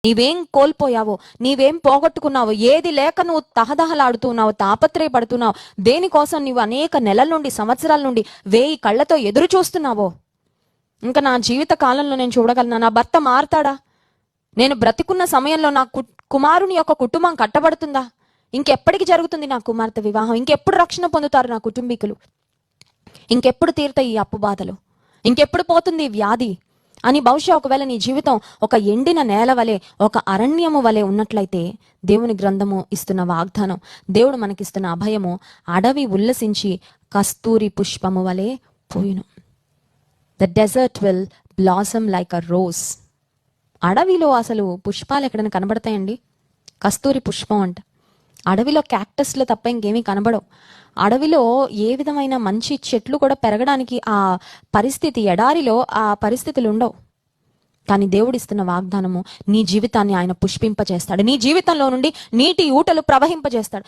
నీవేం కోల్పోయావో, నీవేం పోగొట్టుకున్నావో, ఏది లేక నువ్వు తహదహలాడుతున్నావు, తాపత్రయపడుతున్నావు, దేనికోసం నువ్వు అనేక నెలల నుండి, సంవత్సరాల నుండి 1000 కళ్ళతో ఎదురు చూస్తున్నావో, ఇంకా నా జీవిత కాలంలో నేను చూడగలనా, నా భర్త మారతాడా, నేను బ్రతికున్న సమయంలో నా కుమారుని యొక్క కుటుంబం కట్టబడుతుందా, ఇంకెప్పటికి జరుగుతుంది నా కుమార్తె వివాహం, ఇంకెప్పుడు రక్షణ పొందుతారు నా కుటుంబీకులు, ఇంకెప్పుడు తీరుతాయి ఈ అప్పు బాధలు, ఇంకెప్పుడు పోతుంది వ్యాధి అని బహుశా ఒకవేళ నీ జీవితం ఒక ఎండిన నేల వలె, ఒక అరణ్యము వలె ఉన్నట్లయితే, దేవుని గ్రంథము ఇస్తున్న వాగ్దానం, దేవుడు మనకిస్తున్న అభయము, అడవి ఉల్లసించి కస్తూరి పుష్పము వలె పోయును. The desert will blossom like a rose. అడవిలో అసలు పుష్పాలు ఎక్కడైనా కనబడతాయండి? కస్తూరి పుష్పం అంట. అడవిలో క్యాక్టస్లు తప్ప ఇంకేమీ కనబడవు. అడవిలో ఏ విధమైన మంచి చెట్లు కూడా పెరగడానికి ఆ పరిస్థితి, ఎడారిలో ఆ పరిస్థితులు ఉండవు. కానీ దేవుడిస్తున్న వాగ్దానము, నీ జీవితాన్ని ఆయన పుష్పింపజేస్తాడు, నీ జీవితంలో నుండి నీటి ఊటలు ప్రవహింపజేస్తాడు.